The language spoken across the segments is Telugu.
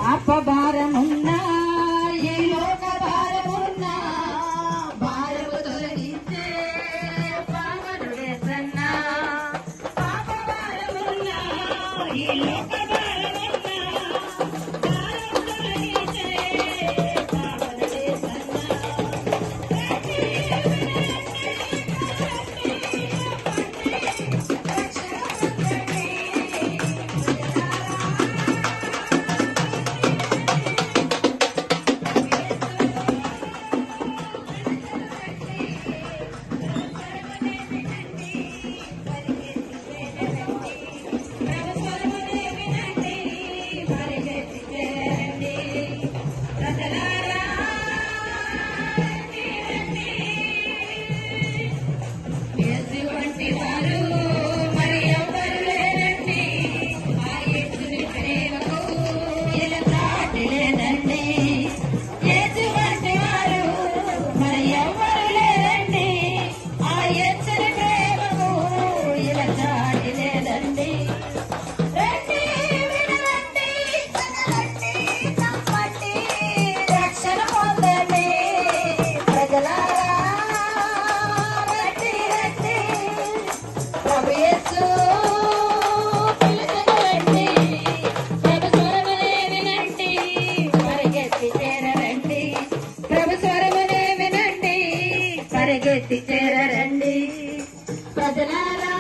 పాప భారమున్నా ఈ లోక భారమున్నా భారము తొలగించే పావనుడే సన్నా. పాప భారమున్నా ఈ లోక భారమున్నా భారము తొలగించే పావనుడే సన్నా. పరిగెత్తి చేరండి ప్రజలారా.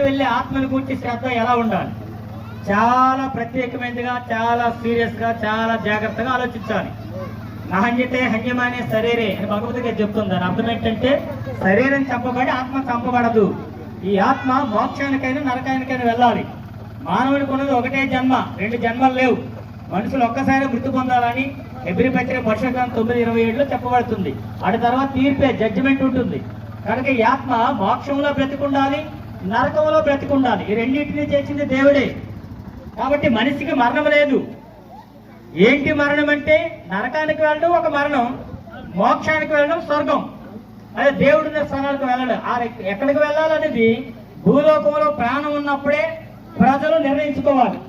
వెళ్ళే ఆత్మను గురించి శ్రద్ధ ఎలా ఉండాలి? చాలా ప్రత్యేకమైనదిగా, చాలా సీరియస్ గా, చాలా జాగ్రత్తగా ఆలోచించాలి. నహన్యతే హన్యమానే శరీరే అని భగవద్గీత చెప్తుంది. దాని అర్థం ఏంటంటే శరీరం చంపబడి ఆత్మ చంపబడదు. ఈ ఆత్మ మోక్షానికైనా నరకానికైనా వెళ్ళాలి. మానవుడికి ఉన్నది ఒకటే జన్మ, 2 జన్మలు లేవు. మనుషులు ఒక్కసారి మృతి పొందాలని ఎబ్రి పత్రిక వర్షకాలం 9:27లో చెప్పబడుతుంది. అటు తర్వాత తీర్పే, జడ్జిమెంట్ ఉంటుంది. కనుక ఈ ఆత్మ మోక్షంలో బ్రతికుండాలి, నరకంలో బ్రతికుండాలి. ఈ రెండింటినీ చేసింది దేవుడే. కాబట్టి మనిషికి మరణం లేదు. ఏంటి మరణం అంటే? నరకానికి వెళ్ళడం ఒక మరణం, మోక్షానికి వెళ్ళడం స్వర్గం. అదే దేవుడున్న స్థానాలకు వెళ్ళడం. ఎక్కడికి వెళ్ళాలనేది భూలోకంలో ప్రాణం ఉన్నప్పుడే ప్రజలు నిర్ణయించుకోవాలి.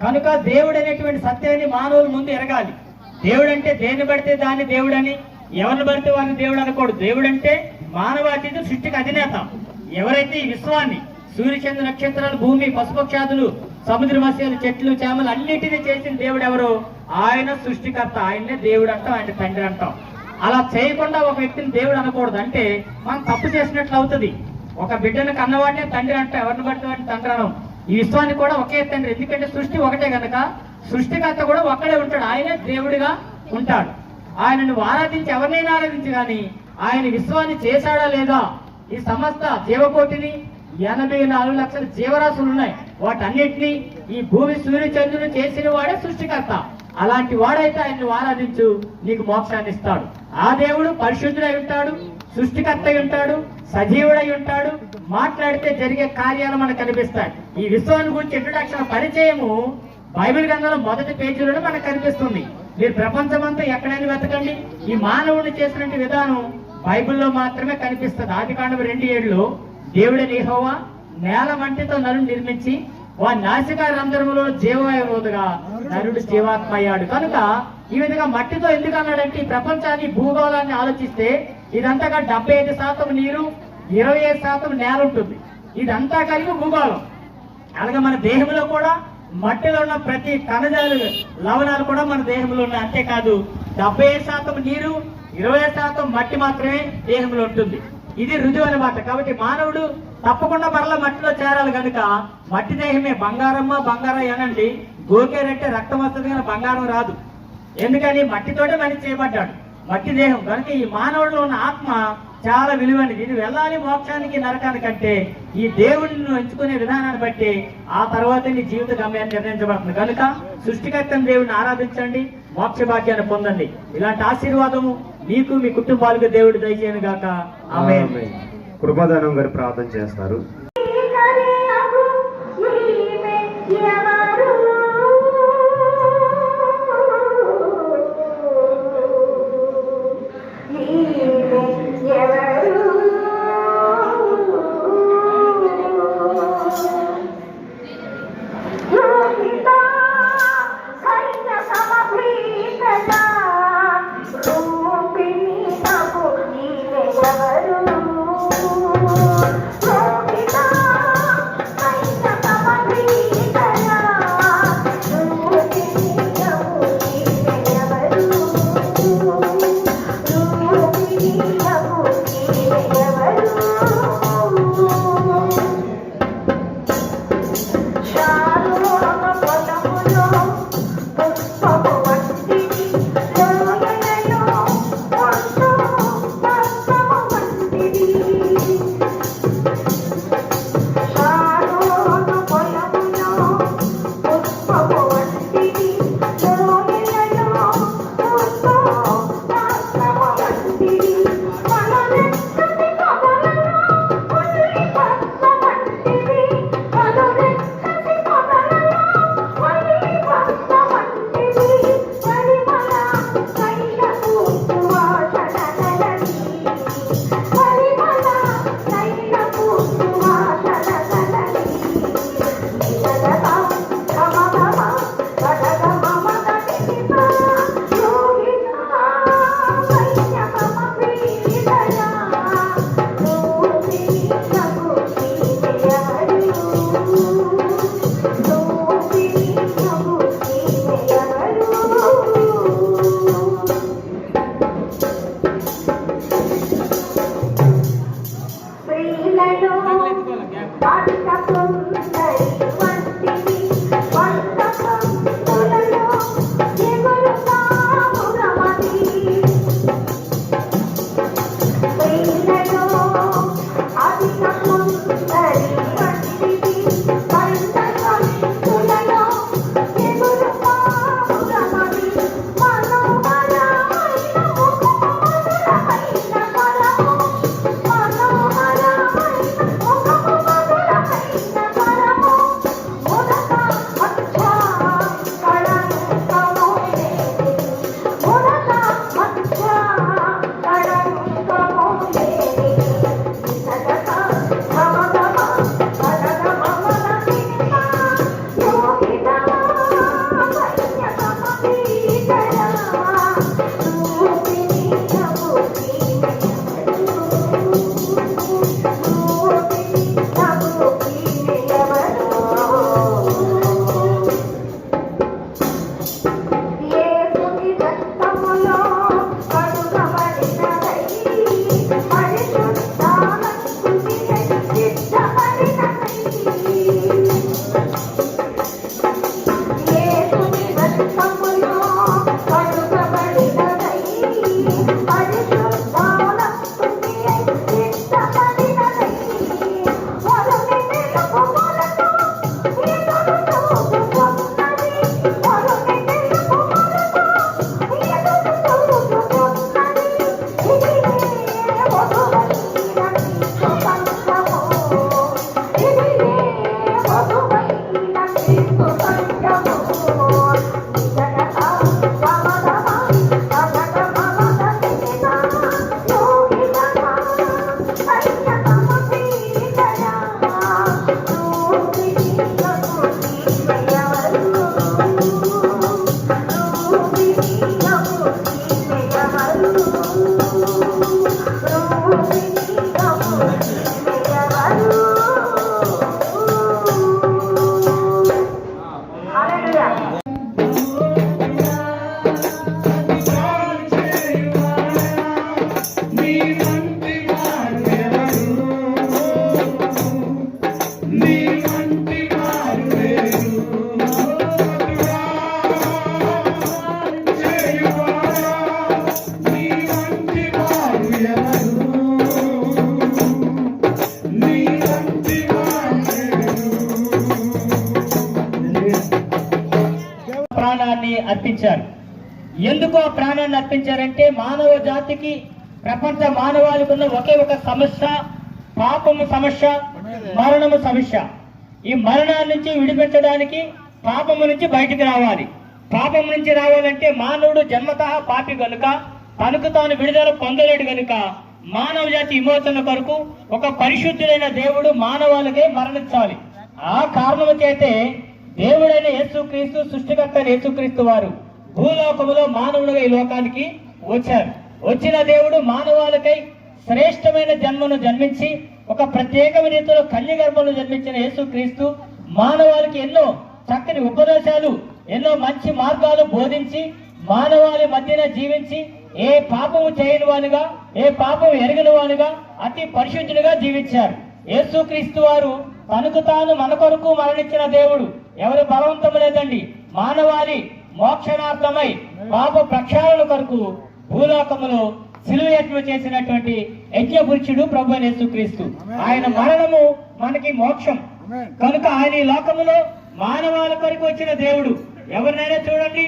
కనుక దేవుడు అనేటువంటి సత్యాన్ని మానవులు ముందు ఎరగాలి. దేవుడు అంటే దేన్ని పడితే దాన్ని దేవుడని, ఎవరిని పడితే వారిని దేవుడు అనకూడదు. దేవుడు అంటే మానవాతీత, సృష్టికి అధినేత. ఎవరైతే ఈ విశ్వాన్ని, సూర్యచంద్ర నక్షత్రాలు, భూమి, పశుపక్షాదులు, సముద్ర మత్స్యాలు, చెట్లు, చేమలు అన్నిటినీ చేసిన దేవుడు ఎవరు? ఆయన సృష్టికర్త. ఆయన్నే దేవుడు అంటాం, ఆయన తండ్రి అంటాం. అలా చేయకుండా ఒక వ్యక్తిని దేవుడు అనకూడదు. అంటే మనం తప్పు చేసినట్లు అవుతుంది. ఒక బిడ్డను కన్నవాడినే తండ్రి అంటాం, ఎవరిని పడితే వాడిని తండ్రి అనం. ఈ విశ్వాన్ని కూడా ఒకే తండ్రి. ఎందుకంటే సృష్టి ఒకటే కనుక సృష్టికర్త కూడా ఒక్కడే ఉంటాడు. ఆయనే దేవుడిగా ఉంటాడు. ఆయన నువ్వు ఆరాధించి ఎవరినైనా ఆరాధించి కానీ ఆయన విశ్వాన్ని చేశాడా లేదా? ఈ సమస్త జీవకోటిని 84 లక్షల జీవరాశులు ఉన్నాయి. వాటన్నిటినీ ఈ భూమి, సూర్య, చంద్రుడు చేసిన వాడే సృష్టికర్త. అలాంటి వాడైతే ఆయన నువ్వు ఆరాధించు, నీకు మోక్షాన్ని ఇస్తాడు. ఆ దేవుడు పరిశుద్ధుడై ఉంటాడు, సృష్టికర్త అయి ఉంటాడు, సజీవుడై ఉంటాడు. మాట్లాడితే జరిగే కార్యాలు మనకు కనిపిస్తాయి. ఈ విశ్వాన్ని గురించి ఇంట్రొడక్షన్ పరిచయము బైబిల్ గ్రంథంలో మొదటి పేజీలోనే మనకు కనిపిస్తుంది. మీరు ప్రపంచమంతా ఎక్కడైనా వెతకండి, ఈ మానవుడిని చేసినట్టు విధానం బైబిల్లో మాత్రమే కనిపిస్తుంది. ఆదికాండం 2:7 దేవుడైన యెహోవా నేల మంటితో నరుని నిర్మించి వారి నాసికా రంధ్రములో జీవవాయువుగా నరుడు జీవాత్మ అయ్యాడు. కనుక ఈ విధంగా మట్టితో ఎందుకు అన్నాడంటే, ఈ ప్రపంచాన్ని, భూగోళాన్ని ఆలోచిస్తే ఇదంతగా 75% నీరు, 25% నేల ఉంటుంది. ఇదంతా కలిపి భూగోళం. అలాగే మన దేహంలో కూడా మట్టిలో ఉన్న ప్రతి కణజాలు, లవణాలు కూడా మన దేహంలో ఉన్నాయి. అంతేకాదు 75% నీరు, 20% మట్టి మాత్రమే దేహంలో ఉంటుంది. ఇది రుజువు అన్నమాట. కాబట్టి మానవుడు తప్పకుండా మరలా మట్టిలో చేరాలి. కనుక మట్టి దేహమే. బంగారమ్మ బంగారం అనండి, గోకేరంటే రక్తం వస్తుంది కానీ బంగారం రాదు. ఎందుకని మట్టితోటే మనిషి చేయబడ్డాడు, మట్టి దేహం. కనుక ఈ మానవుడిలో ఉన్న ఆత్మ చాలా విలువైనది. ఇది వెళ్ళాలి మోక్షానికి, నరకానికంటే ఈ దేవుడిని ఎంచుకునే విధానాన్ని బట్టి ఆ తర్వాత నీ జీవిత గమ్యాన్ని నిర్ణయించబడుతుంది. కనుక సృష్టికర్తని దేవుడిని ఆరాధించండి, మోక్ష భాగ్యాన్ని పొందండి. ఇలాంటి ఆశీర్వాదము మీకు, మీ కుటుంబాలకు దేవుడు దయచేయను గాక. ఆమేన్. కృపాదానం గారు ప్రార్థన చేస్తారు. Rohita, అర్పించారు. ఎందుకు ఆ ప్రాణాన్ని అర్పించారంటే మానవ జాతికి, ప్రపంచ మానవాళికి ఉన్న ఒకే ఒక సమస్య, పాపము సమస్య, మరణము సమస్య. ఈ మరణాన్ని నుంచి విడిపించడానికి పాపము నుంచి బయటికి రావాలి. పాపం నుంచి రావాలంటే మానవుడు జన్మతః పాపి గనుక తనకు తాను విడుదల పొందలేడు గనుక మానవ జాతి విమోచన కొరకు ఒక పరిశుద్ధుడైన దేవుడు మానవాళికే మరణించాలి. ఆ కారణము చేతే దేవుడైన యేసుక్రీస్తు, సృష్టికర్త యేసుక్రీస్తు వారు భూలోకములో మానవుడుగా ఈ లోకానికి వచ్చారు. వచ్చిన దేవుడు మానవాళికై శ్రేష్టమైన జన్మను జన్మించి ఒక ప్రత్యేకమైన రీతిలో కన్య గర్భంలో జన్మించిన యేసుక్రీస్తు మానవాళికి ఎన్నో చక్కని ఉపదేశాలు, ఎన్నో మంచి మార్గాలు బోధించి మానవాళి మధ్యన జీవించి ఏ పాపము చేయని వానిగా, ఏ పాపము ఎరగని వానిగా అతి పరిశుద్ధునిగా జీవించారు. యేసుక్రీస్తు వారు తనకు తాను మన కొరకు మరణించిన దేవుడు. ఎవరు బలవంతము లేదండి. మానవాళి మోక్షణార్థమై పాప ప్రక్షాళన కొరకు భూలోకములో సిలువ యజ్ఞం చేసినటువంటి యజ్ఞపురుషుడు ప్రభు యేసుక్రీస్తు. ఆయన మరణము మనకి మోక్షం కనుక ఆయన ఈ లోకములో మానవాళి కొరకు వచ్చిన దేవుడు. ఎవరినైనా చూడండి,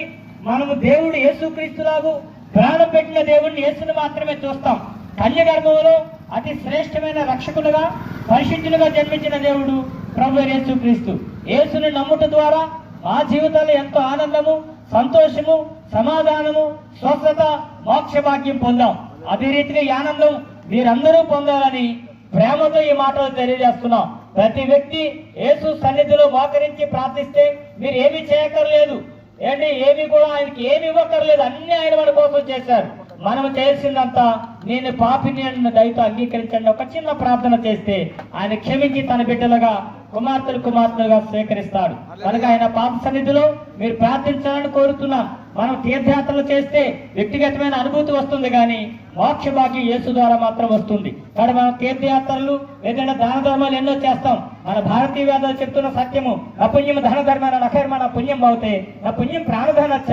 మనము దేవుడు యేసుక్రీస్తులాగు ప్రాణం పెట్టిన దేవుడిని యేసుని మాత్రమే చూస్తాం. కన్య గర్భంలో అతి శ్రేష్టమైన రక్షకులుగా, పరిశుద్ధులుగా జన్మించిన దేవుడు ప్రభు యేసుక్రీస్తు. యేసుని నమ్ముట ద్వారా మా జీవితాల్లో ఎంతో ఆనందము, సంతోషము, సమాధానము, స్వస్థత, మోక్ష భాగ్యం పొందాం. అదే రీతిగా ఈ ఆనందం మీరందరూ పొందాలని ప్రేమతో ఈ మాటలు తెలియజేస్తున్నాం. ప్రతి వ్యక్తి యేసు సన్నిధిలో మోకరించి ప్రార్థిస్తే మీరు ఏమీ చేయక్కర్లేదు. ఏమి కూడా ఆయనకి ఏమి ఇవ్వక్కర్లేదు. అన్ని ఆయన మన కోసం చేశారు. మనం చేసిందంతా నేను పాపిని అన్న దయతో అంగీకరించండి. ఒక చిన్న ప్రార్థన చేస్తే ఆయన క్షమించి తన బిడ్డలుగా, కుమార్తెలుగా స్వీకరిస్తాడు. కనుక ఆయన పాప సన్నిధిలో మీరు ప్రార్థించాలని కోరుతున్నాం. మనం తీర్థయాత్రలు చేస్తే వ్యక్తిగతమైన అనుభూతి వస్తుంది, కానీ మోక్ష భాగ్యం యేసు ద్వారా మాత్రం వస్తుంది. కాబట్టి మనం తీర్థయాత్రలు ఏదైనా దాన ధర్మాలు ఎన్నో చేస్తాం. మన భారతీయ వేదాలు చెప్తున్న సత్యము, నా పుణ్యం ధన ధర్మాన నఖర్మ పుణ్యం అవుతే నా పుణ్యం ప్రాణధనచ్చ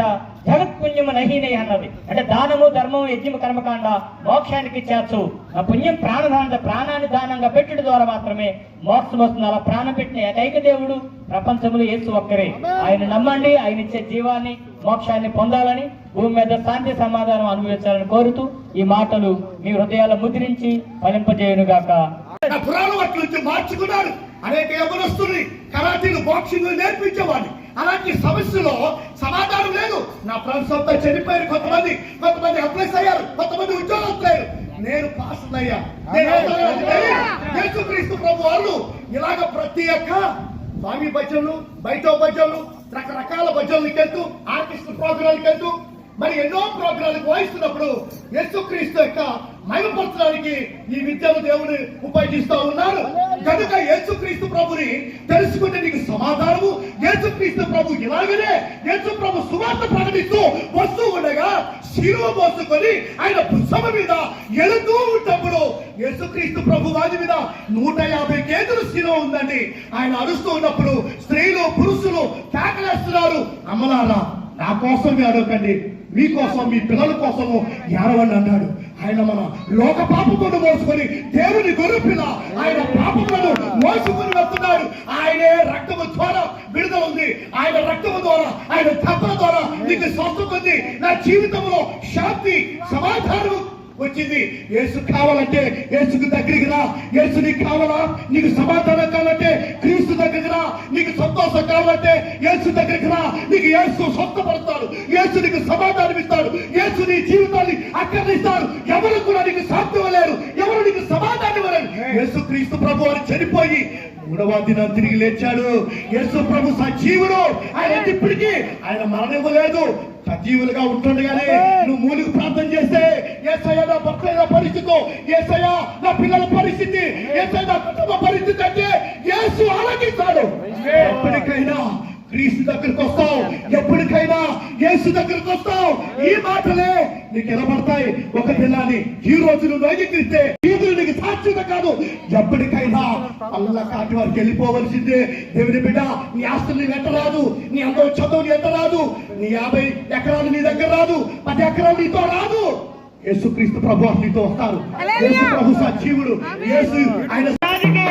జగత్ పుణ్యము నహీనే అన్నది. అంటే దానము, ధర్మము, యజ్ఞము, కర్మకాండ మోక్షానికి చేర్చు. నా పుణ్యం ప్రాణదాన, ప్రాణాన్ని దానంగా పెట్టుట ద్వారా మాత్రమే మోక్షం వస్తుంది. అలా ప్రాణం పెట్టిన ఏకైక దేవుడు ప్రపంచంలో యేసు ఒక్కరే. ఆయన నమ్మండి. ఆయన ఇచ్చే జీవాన్ని, మోక్షాన్ని పొందాలని, భూమి మీద శాంతి సమాధానం అనుభవించాలని కోరుతూ ఈ మాటలు మీ హృదయాల ముద్రించి ఫలింపజేయునుగాక. పురాణం అట్ల నుంచి మార్చుకున్నాడు. అనేక యవనస్తుల్ని కరాటీలు, బాక్సింగ్ నేర్పించేవాడిని. అలాంటి సమస్యలో సమాధానం లేదు. నా ఫ్రెండ్స్ అంతా చనిపోయారు. కొంతమంది అప్లైస్ అయ్యారు, కొంతమంది ఉద్యోగస్తులయ్యారు. నేను పాస్ అయ్యా. యేసుక్రీస్తు ప్రభు వాళ్ళు ఇలాగ ప్రతి ఒక్క స్వామి భజనలు, బయట భజనలు, రకరకాల భజనలకి వెళ్తూ, ఆర్కెస్ట్రా ప్రోగ్రాంకి వెళ్తూ, మరి ఎన్నో ప్రోగ్రాంలకు వాయిస్తున్నప్పుడు యేసుక్రీస్తు యొక్క మహిమపరచడానికి ఈ విద్యను దేవుని ఉపయోగిస్తూ ఉన్నారు. కనుక యేసుక్రీస్తు ప్రభుని తెలుసుకుంటే నీకు సమాధానము. యేసుక్రీస్తు ప్రభు ఇలాగనే యేసు ప్రభు సువార్త ప్రకటిస్తూ వస్తూ ఉండగా శిలువ మోసుకొని ఆయన భుజం మీద ఎలుతూ ఉన్నప్పుడు యేసుక్రీస్తు ప్రభు వారి మీద 150 కేజీల శిలువ ఉందండి. ఆయన అరుస్తూ ఉన్నప్పుడు స్త్రీలు, పురుషులు కేకలేస్తున్నారు, అమ్మలారా నా కోసం అడగండి, మీకోసం, మీ పిల్లల కోసము ఏడవండి అన్నాడు. ఆయన మన లోక పాపమును మోసుకొని దేవుని గొర్రెపిల్ల ఆయన పాపములను మోసుకొని వెళ్తున్నాడు. ఆయనే రక్తము ద్వారా విడుదల ఉంది. ఆయన రక్తము ద్వారా, ఆయన తప్పల ద్వారా నీకు స్వస్థత ఉంది. నా జీవితంలో శాంతి, సమాధానం వచ్చింది. యేసు కావాలంటే యేసుకు దగ్గరికి రా. యేసు నీకు కావాలా? నీకు సమాధానం కావాలంటే క్రీస్తు దగ్గరికి రా. నీకు సంతోషం కావాలంటే యేసు దగ్గరికి రా. నీకు యేసు స్వస్థపడతాడు. యేసు నీకు సమాధానం ఇస్తాడు. యేసు నీ జీవితాన్ని అక్కడిస్తాడు. ఎవరు కూడా నీకు శాంతి ఇవ్వలేరు, ఎవరు నీకు సమాధానం ఇవ్వలేరు. యేసు క్రీస్తు ప్రభు అని చనిపోయి 3వ దినం తిరిగి లేచాడు. యేసు ప్రభు సజీవుడు. ఆయన ఇప్పటికీ ఆయన మరణివ్వలేదు. సజీవులుగా ఉంటుండగానే నువ్వు మూలికి ప్రార్థన చేస్తే, యేసయ్య నా భర్త పరిస్థితి, యేసయ్య నా పిల్లల పరిస్థితి, యేసయ్య నా కుటుంబ పరిస్థితి అంటే యేసు ఆలకిస్తాడు. ఎప్పటికైనా క్రీస్తు దగ్గరికి వస్తావు, ఎప్పటికైనా యేసు దగ్గరికి వస్తావు. ఈ మాటలే నీకు నిలబడతాయి. ఒక దినాన్ని ఈ రోజు నువ్వు అంగీకరిస్తే వీధులు నీకు సాక్షిత కాదు. ఎప్పటికైనా అల్ల కాటి వారికి వెళ్ళిపోవలసిందే. దేవుని బిడ్డ, నీ ఆస్తులు నీ వెంట రాదు, నీ అందరూ చదువు నీ వెంట రాదు, నీ 50 ఎకరాలు నీ దగ్గర రాదు, 10 ఎకరాలు నీతో రాదు. యేసుక్రీస్తు ప్రభు నీతో వస్తారు. యేసు ప్రభు సజీవుడు. యేసు ఆయన రాజుకే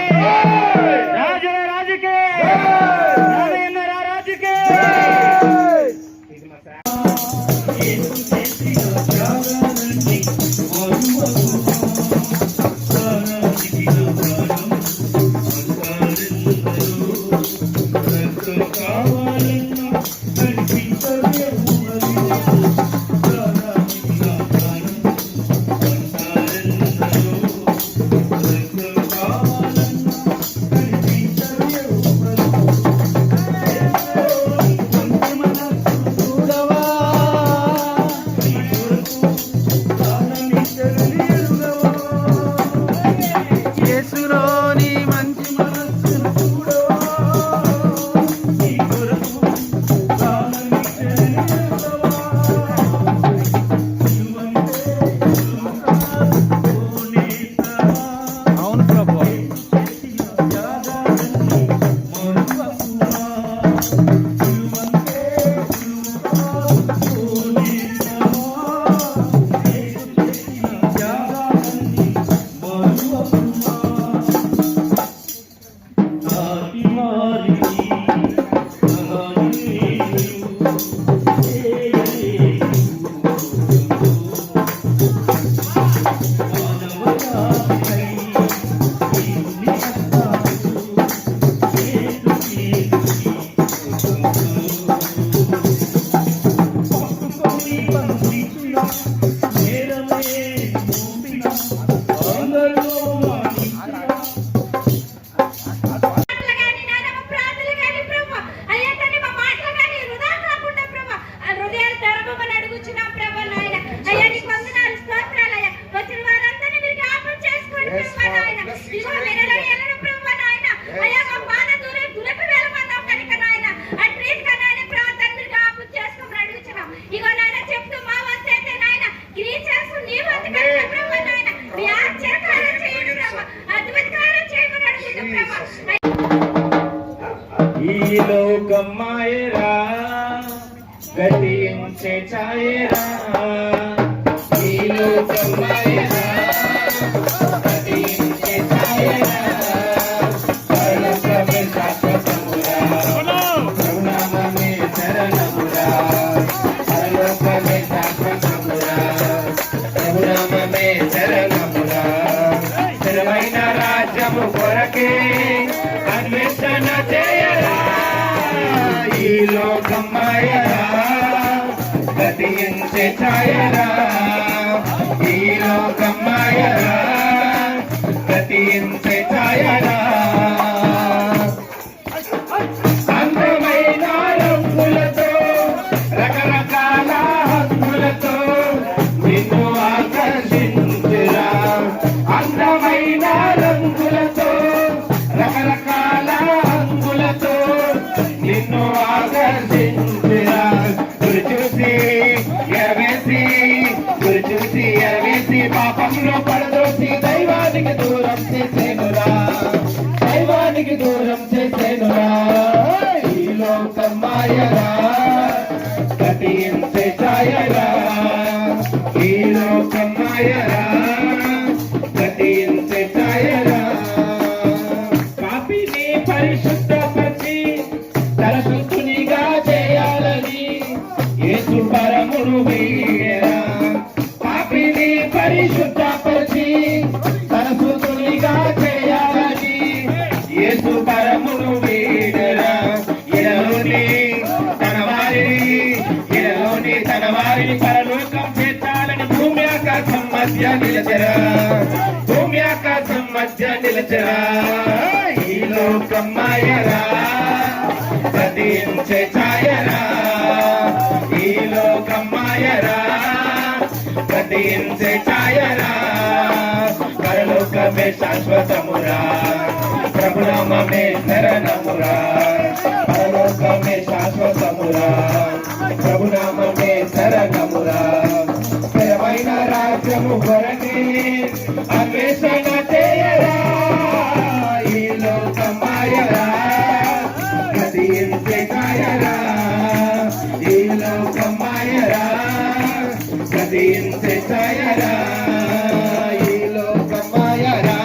లోకం మాయరా గతించే ఛాయరా ఈ లోకం మాయరా గతించే ఛాయరా పరలోకమే శాశ్వతమురా ప్రభునామమే శరణమురా పరలోకమే శాశ్వతమురా ప్రభునామమే శరణమురా స్థిరమైన రాజ్యము కొరకే అన్వేషణ చేయరా ఈ లోకం మాయరా గతించే ఛాయరా ఈ లోకం మాయరా గతించే ఛాయరా అందమైన రంగులతో రకరకాల హక్కులతో నిన్ను ఆకర్షించురా అందమైన రంగులతో రకరకాల హంగులతో నిన్ను ఆకర్షించురా గురి చూసి ఎరవేసి పాపంలో పడదోసి దైవానికి దూరం చేసేనురా దైవానికి దూరం చేసేనురా ఈ లోకం మాయరా గతించే ఛాయరా ఈ లోకం మాయరా గతించే ఛాయరా పాపిని పరిశుద్ధపరిచి తలశుద్ధునిగా చేయాలని యేసు పరమును వీడెరా పాపిని పరిశుద్ధపరిచి తలశుద్ధునిగా చేయాలని యేసు పరమును వీడెరా ఇడలోని తన వారిని పరలోకం చేర్చాలని భూమి ఆకాశం మధ్య నిలచరా భూమి ఆకాశం మధ్య నిలచరా ఈ లోకం మాయరా గతించే ఛాయరా ఈ లోకం మాయరా గతించే ఛాయరా పరలోకమే శాశ్వతమురా ప్రభునామమే శరణమురా పరలోకమే శాశ్వతమురా ప్రభునామమే శరణమురా స్థిరమైన రాజ్యము కొరకే అన్వేషణ చేయరా ఈ లోకం మాయరా గతించే ఛాయరా ఈ లోకం మాయరా గతించే ఛాయరా ఈ లోకం మాయరా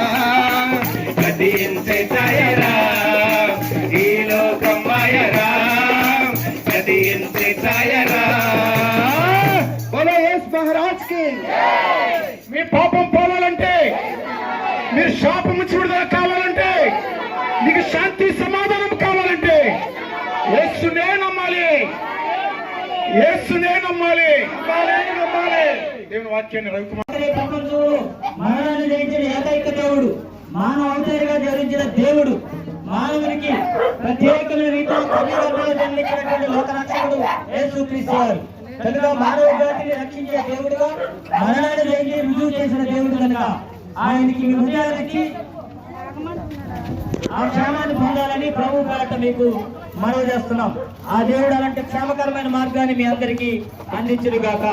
గతించే ఛాయరా ఈ లోకం మాయరా గతించే ఛాయరా బోలో యేసు మహారాజ్ కి మీ పాపం పోవాలంటే మీరు శాపం నుంచి విడుదల కావాలంటే మీకు శాంతి సమాధానం కావాలంటే యేసునే నమ్మాలి యేసునే నమ్మాలి నమ్మాలి దేవుని వాక్యాన్ని రవికుమార్ ప్రపంచంలో మరణాన్ని జయించిన ఏకైక దేవుడు మానవ అవతారిగా జరించిన దేవుడు మానవునికి ప్రత్యేకమైన రీతిలో తల్లిదండ్రులు జన్మించినటువంటి లోకరక్షకుడు యేసుక్రీస్తు వారు కనుక మానవ జాతిని రక్షించే దేవుడుగా మరణాన్ని జయించి రుజువు చేసిన దేవుడు కనుక ఆయనకి మీ హృదయానికి ఆ క్షేమాన్ని పొందాలని ప్రభు పేరట మీకు మనవి చేస్తున్నాం. ఆ దేవుడు అలాంటి క్షేమకరమైన మార్గాన్ని మీ అందరికీ అందించుగాక.